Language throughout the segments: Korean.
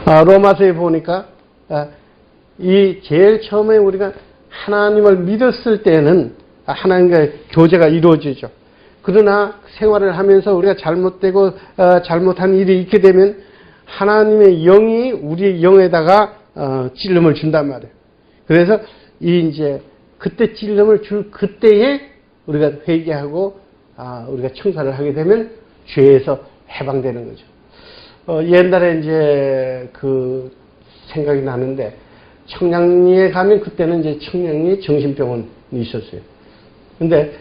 로마서에 보니까 이 제일 처음에 우리가 하나님을 믿었을 때는 하나님과의 교제가 이루어지죠. 그러나 생활을 하면서 우리가 잘못되고 잘못한 일이 있게 되면 하나님의 영이 우리의 영에다가 찔림을 준단 말이에요. 그래서 이제 그때 찔림을 줄 그때에 우리가 회개하고 우리가 청산을 하게 되면 죄에서 해방되는 거죠. 옛날에 이제 그 생각이 나는데 청량리에 가면 그때는 이제 청량리 정신병원이 있었어요. 근데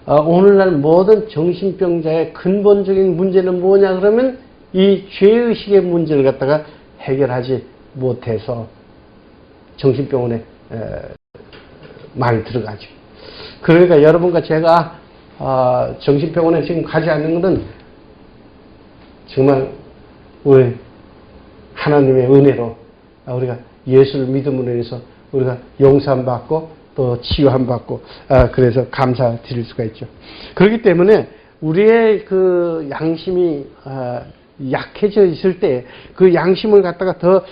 오늘날 모든 정신병자의 근본적인 문제는 뭐냐 그러면 이 죄의식의 문제를 갖다가 해결하지 못해서 정신병원에 많이 들어가죠. 그러니까 여러분과 제가 정신병원에 지금 가지 않는 것은 정말 우리 하나님의 은혜로 우리가 예수를 믿음으로 인해서 우리가 용서함 받고 또 치유함 받고 그래서 감사드릴 수가 있죠. 그렇기 때문에 우리의 그 양심이 약해져 있을 때 그 양심을 갖다가 더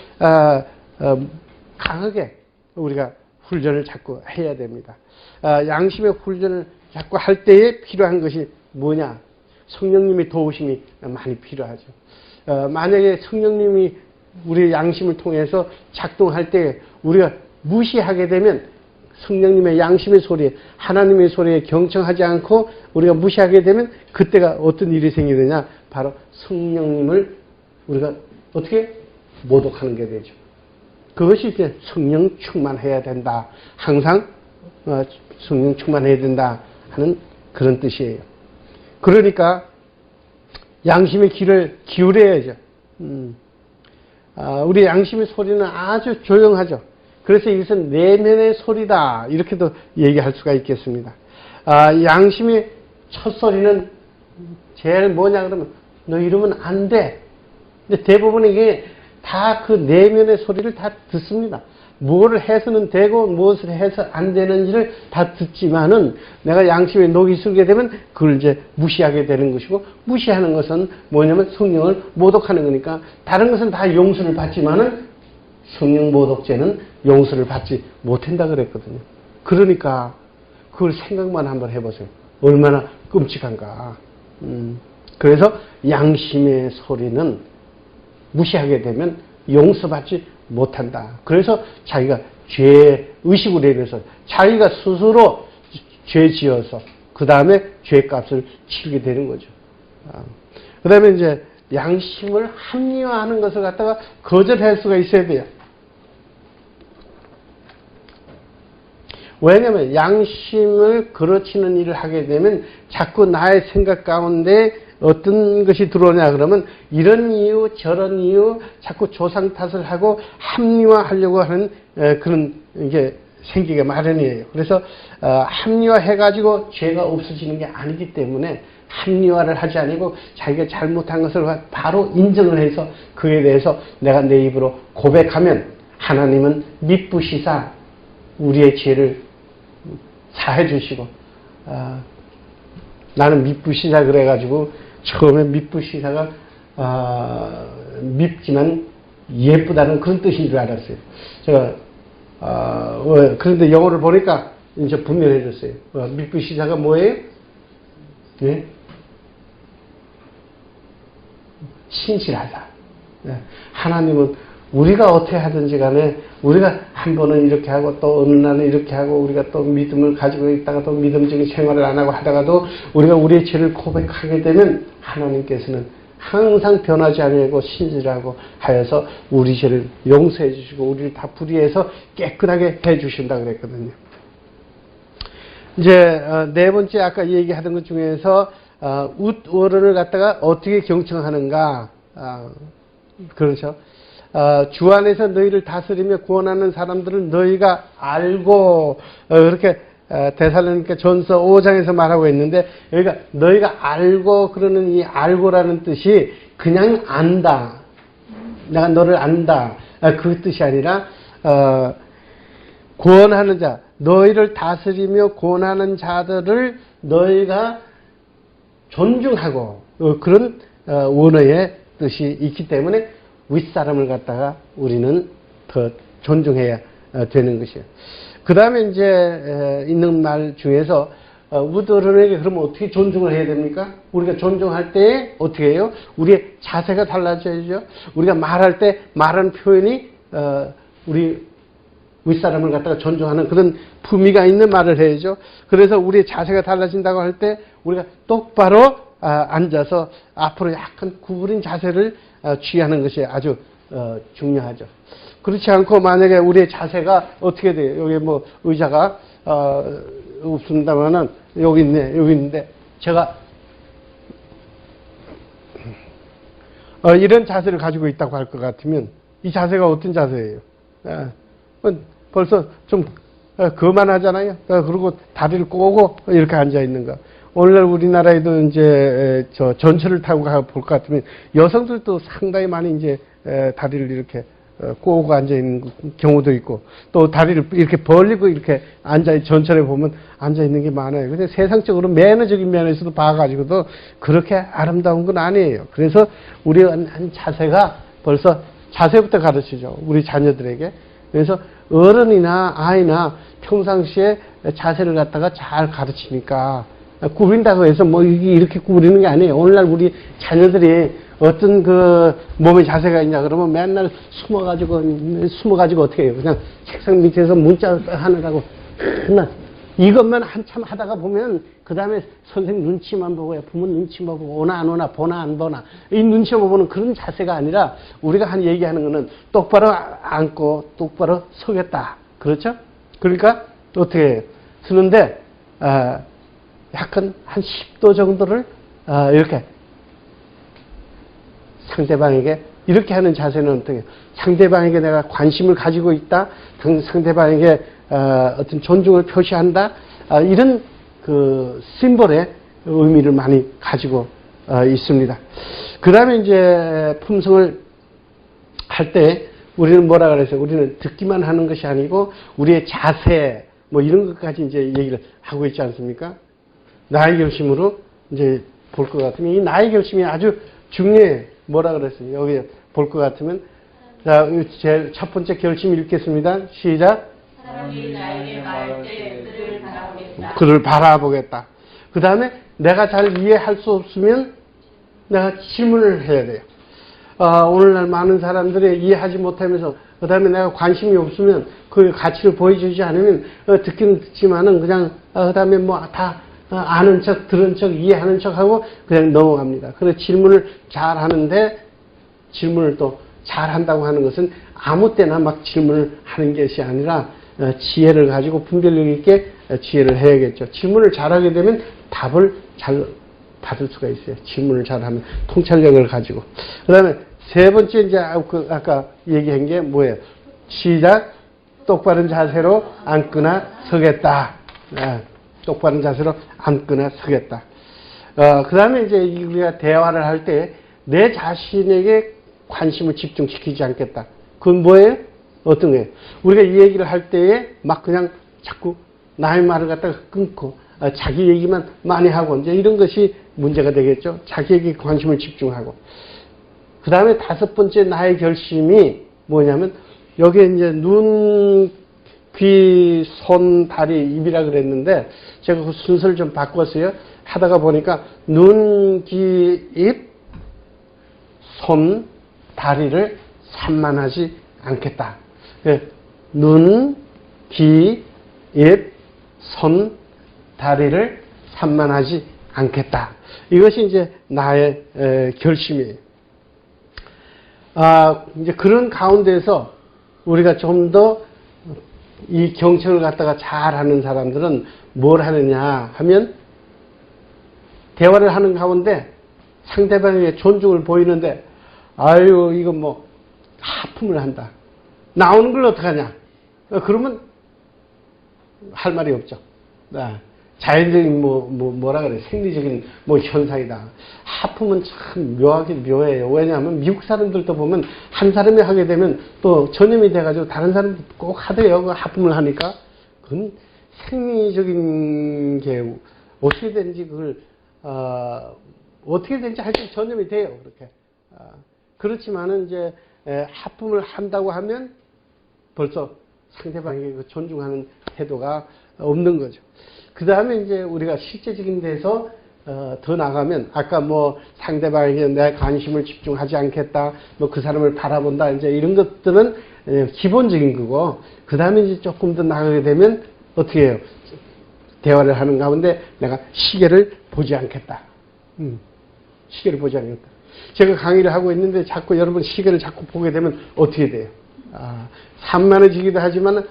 강하게 우리가 훈련을 자꾸 해야 됩니다. 양심의 훈련을 자꾸 할 때에 필요한 것이 뭐냐? 성령님의 도우심이 많이 필요하죠. 만약에 성령님이 우리 양심을 통해서 작동할 때 우리가 무시하게 되면 성령님의 양심의 소리에 하나님의 소리에 경청하지 않고 우리가 무시하게 되면 그때가 어떤 일이 생기느냐? 바로 성령님을 우리가 어떻게 모독하는 게 되죠. 그것이 이제 성령 충만해야 된다. 항상 성령 충만해야 된다 하는 그런 뜻이에요. 그러니까 양심의 귀를 기울여야죠. 우리 양심의 소리는 아주 조용하죠. 그래서 이것은 내면의 소리다 이렇게도 얘기할 수가 있겠습니다. 양심의 첫 소리는 제일 뭐냐 그러면 너 이러면 안 돼. 근데 대부분 이게 다 그 내면의 소리를 다 듣습니다. 무엇을 해서는 되고 무엇을 해서 안 되는지를 다 듣지만은 내가 양심에 녹이 슬게 되면 그걸 이제 무시하게 되는 것이고, 무시하는 것은 뭐냐면 성령을 모독하는 거니까 다른 것은 다 용서를 받지만은 성령 모독죄는 용서를 받지 못한다 그랬거든요. 그러니까 그걸 생각만 한번 해보세요. 얼마나 끔찍한가. 그래서 양심의 소리는 무시하게 되면 용서받지 못한다. 그래서 자기가 죄 의식으로 인해서 자기가 스스로 죄 지어서 그 다음에 죄값을 치르게 되는 거죠. 그 다음에 이제 양심을 합리화하는 것을 갖다가 거절할 수가 있어야 돼요. 왜냐하면 양심을 그르치는 일을 하게 되면 자꾸 나의 생각 가운데 어떤 것이 들어오냐 그러면 이런 이유 저런 이유 자꾸 조상 탓을 하고 합리화하려고 하는 그런 게 생기게 마련이에요. 그래서 합리화해가지고 죄가 없어지는 게 아니기 때문에 합리화를 하지 아니고 자기가 잘못한 것을 바로 인정을 해서 그에 대해서 내가 내 입으로 고백하면 하나님은 미쁘시사 우리의 죄를 사해 주시고 나는 미쁘시사 그래가지고 처음에 미쁘시사가 밉지만 예쁘다는 그런 뜻인 줄 알았어요. 제가 그런데 영어를 보니까 이제 분명해졌어요. 미쁘시사가 뭐예요? 네? 신실하다. 네. 하나님은 우리가 어떻게 하든지 간에 우리가 한 번은 이렇게 하고 또 어느 날은 이렇게 하고 우리가 또 믿음을 가지고 있다가 또 믿음적인 생활을 안 하고 하다가도 우리가 우리의 죄를 고백하게 되면 하나님께서는 항상 변하지 않고 신실하고 하여서 우리 죄를 용서해 주시고 우리를 다 불의해서 깨끗하게 해 주신다 그랬거든요. 이제 네 번째 아까 얘기하던 것 중에서 웃어를 갖다가 어떻게 경청하는가. 그렇죠. 주 안에서 너희를 다스리며 구원하는 사람들을 너희가 알고 그렇게 데살로니가 전서 5장에서 말하고 있는데 여기가 너희가 알고 그러는 이 알고라는 뜻이 그냥 안다. 내가 너를 안다. 그 뜻이 아니라 구원하는 자, 너희를 다스리며 구원하는 자들을 너희가 존중하고 그런 원어의 뜻이 있기 때문에 윗사람을 갖다가 우리는 더 존중해야 되는 것이에요. 그 다음에 이제 있는 말 중에서 우리들에게 그러면 어떻게 존중을 해야 됩니까? 우리가 존중할 때 어떻게 해요? 우리의 자세가 달라져야죠. 우리가 말할 때 말하는 표현이 우리 윗사람을 갖다가 존중하는 그런 품위가 있는 말을 해야죠. 그래서 우리의 자세가 달라진다고 할 때 우리가 똑바로 앉아서 앞으로 약간 구부린 자세를 취하는 것이 아주 중요하죠. 그렇지 않고 만약에 우리의 자세가 어떻게 돼요? 여기 뭐 의자가 없습니다만은 여기 있는데 제가 이런 자세를 가지고 있다고 할 것 같으면 이 자세가 어떤 자세예요? 벌써 좀 거만하잖아요. 그리고 다리를 꼬고 이렇게 앉아 있는 거. 오늘날 우리나라에도 이제 저 전철을 타고 볼 것 같으면 여성들도 상당히 많이 이제 다리를 이렇게 꼬고 앉아 있는 경우도 있고 또 다리를 이렇게 벌리고 이렇게 전철에 보면 앉아 있는 게 많아요. 근데 세상적으로 매너적인 면에서도 봐가지고도 그렇게 아름다운 건 아니에요. 그래서 우리의 한 자세가 벌써 자세부터 가르치죠. 우리 자녀들에게. 그래서 어른이나 아이나 평상시에 자세를 갖다가 잘 가르치니까 구부린다고 해서 뭐 이렇게 구부리는 게 아니에요. 오늘날 우리 자녀들이 어떤 그 몸의 자세가 있냐 그러면 맨날 숨어가지고 어떻게 해요? 그냥 책상 밑에서 문자 하느라고 맨날 이것만 한참 하다가 보면 그 다음에 선생님 눈치만 보고 부모 눈치만 보고 오나 안 오나 보나 안 보나 이 눈치만 보는 그런 자세가 아니라 우리가 한 얘기하는 거는 똑바로 앉고 똑바로 서겠다. 그렇죠? 그러니까 어떻게 해요? 서는데 약간 한 10도 정도를 이렇게 상대방에게 이렇게 하는 자세는 어떻게 해요? 상대방에게 내가 관심을 가지고 있다. 상대방에게 어떤 존중을 표시한다. 이런 그 심볼의 의미를 많이 가지고 있습니다. 그 다음에 이제 품성을 할 때 우리는 뭐라 그래서 우리는 듣기만 하는 것이 아니고 우리의 자세 뭐 이런 것까지 이제 얘기를 하고 있지 않습니까? 나의 결심으로 이제 볼 것 같으면 이 나의 결심이 아주 중요해. 뭐라 그랬어요? 여기 볼 것 같으면 자, 제일 첫 번째 결심 읽겠습니다. 시작. 사람이 나에게 말할 때 그를 바라보겠다. 그를 바라보겠다. 그 다음에 내가 잘 이해할 수 없으면 내가 질문을 해야 돼요. 오늘날 많은 사람들이 이해하지 못하면서 그 다음에 내가 관심이 없으면 그 가치를 보여주지 않으면 듣기는 듣지만은 그냥 그 다음에 뭐 다 아는 척, 들은 척, 이해하는 척 하고 그냥 넘어갑니다. 그래서 질문을 잘 하는데 질문을 또 잘 한다고 하는 것은 아무 때나 막 질문을 하는 것이 아니라 지혜를 가지고 분별력 있게 지혜를 해야겠죠. 질문을 잘하게 되면 답을 잘 받을 수가 있어요. 질문을 잘하면 통찰력을 가지고. 그 다음에 세 번째 이제 아까 얘기한 게 뭐예요? 시작. 똑바른 자세로 앉거나 서겠다. 똑바른 자세로 앉거나 서겠다. 그 다음에 이제 우리가 대화를 할 때 내 자신에게 관심을 집중시키지 않겠다. 그건 뭐예요? 어떤 거예요? 우리가 이 얘기를 할 때에 막 그냥 자꾸 나의 말을 갖다가 끊고 자기 얘기만 많이 하고 이제 이런 것이 문제가 되겠죠. 자기에게 관심을 집중하고. 그 다음에 다섯 번째 나의 결심이 뭐냐면 여기에 이제 눈, 귀, 손, 다리, 입이라 그랬는데 제가 그 순서를 좀 바꿨어요. 하다가 보니까 눈, 귀, 입, 손, 다리를 산만하지 않겠다. 눈, 귀, 입, 손, 다리를 산만하지 않겠다. 이것이 이제 나의 결심이에요. 이제 그런 가운데서 우리가 좀 더 이 경청을 갖다가 잘하는 사람들은 뭘 하느냐 하면 대화를 하는 가운데 상대방에게 존중을 보이는데 아유 이거 뭐 하품을 한다. 나오는 걸 어떡하냐. 그러면 할 말이 없죠. 자연적인 뭐라 그래 생리적인 현상이다. 하품은 참 묘해요. 왜냐하면 미국 사람들도 보면 한 사람이 하게 되면 또 전염이 돼가지고 다른 사람도 꼭 하대요. 그 하품을 하니까 그건 생리적인 게 어떻게 되는지 그걸 어떻게 되는지 하여튼 전염이 돼요. 그렇게. 그렇지만은 이제 하품을 한다고 하면 벌써 상대방에게 그 존중하는 태도가 없는 거죠. 그 다음에 이제 우리가 실제적인 데서 더 나가면 아까 뭐 상대방에게 내 관심을 집중하지 않겠다, 뭐 그 사람을 바라본다, 이제 이런 것들은 기본적인 거고, 그 다음에 이제 조금 더 나가게 되면 어떻게 해요? 대화를 하는 가운데 내가 시계를 보지 않겠다. 시계를 보지 않겠다. 제가 강의를 하고 있는데 자꾸 여러분 시계를 자꾸 보게 되면 어떻게 돼요? 산만해지기도 하지만,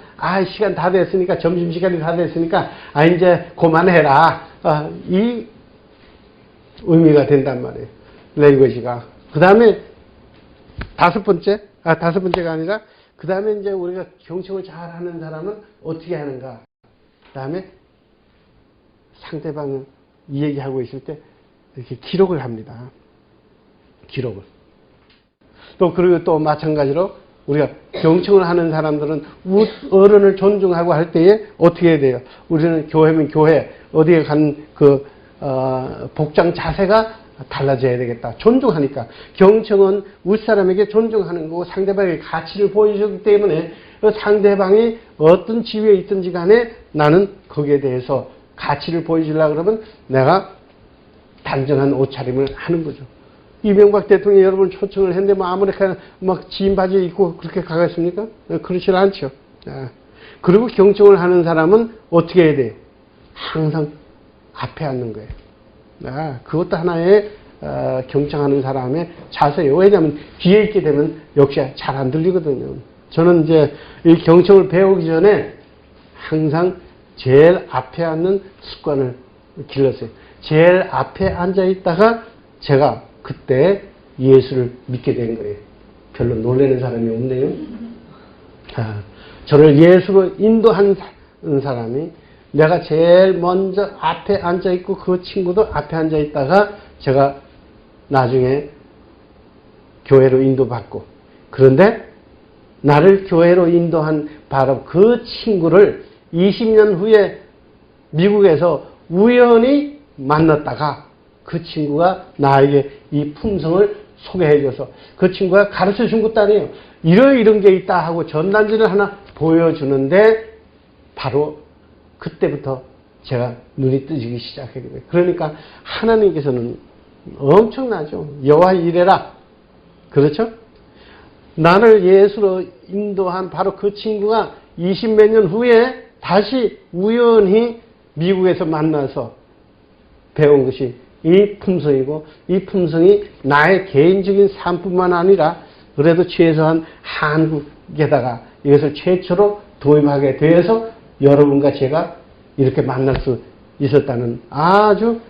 시간 다 됐으니까, 점심시간이 다 됐으니까, 이제 그만해라. 이 의미가 된단 말이에요. 랭귀지가. 그 다음에 다섯 번째가 아니라, 그 다음에 이제 우리가 경청을 잘 하는 사람은 어떻게 하는가. 그 다음에 상대방이 얘기하고 있을 때 이렇게 기록을 합니다. 기록을. 그리고 또 마찬가지로 우리가 경청을 하는 사람들은 어른을 존중하고 할 때에 어떻게 해야 돼요? 우리는 교회면 교회, 어디에 간 복장 자세가 달라져야 되겠다. 존중하니까. 경청은 윗사람에게 존중하는 거고 상대방의 가치를 보여주기 때문에 상대방이 어떤 지위에 있든지 간에 나는 거기에 대해서 가치를 보여주려고 그러면 내가 단정한 옷차림을 하는 거죠. 이명박 대통령이 여러분 초청을 했는데 뭐 아무렇게나 막 지인 바지 입고 그렇게 가겠습니까? 그렇지 않죠. 그리고 경청을 하는 사람은 어떻게 해야 돼요? 항상 앞에 앉는 거예요. 그것도 하나의 경청하는 사람의 자세예요. 왜냐하면 뒤에 있게 되면 역시 잘 안 들리거든요. 저는 이제 이 경청을 배우기 전에 항상 제일 앞에 앉는 습관을 길렀어요. 제일 앞에 앉아 있다가 제가 그때 예수를 믿게 된 거예요. 별로 놀라는 사람이 없네요. 저를 예수로 인도한 사람이 내가 제일 먼저 앞에 앉아 있고 그 친구도 앞에 앉아 있다가 제가 나중에 교회로 인도받고, 그런데 나를 교회로 인도한 바로 그 친구를 20년 후에 미국에서 우연히 만났다가 그 친구가 나에게 이 품성을 소개해줘서 그 친구가 가르쳐 준 것도 아니에요. 이런 게 있다 하고 전단지를 하나 보여주는데 바로 그때부터 제가 눈이 뜨지기 시작한 거예요. 그러니까 하나님께서는 엄청나죠. 여호와 이레라. 그렇죠? 나를 예수로 인도한 바로 그 친구가 20몇 년 후에 다시 우연히 미국에서 만나서 배운 것이 이 품성이고, 이 품성이 나의 개인적인 삶뿐만 아니라 그래도 최소한 한국에다가 이것을 최초로 도입하게 되어서 여러분과 제가 이렇게 만날 수 있었다는 아주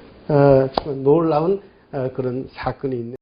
놀라운 그런 사건이 있네요.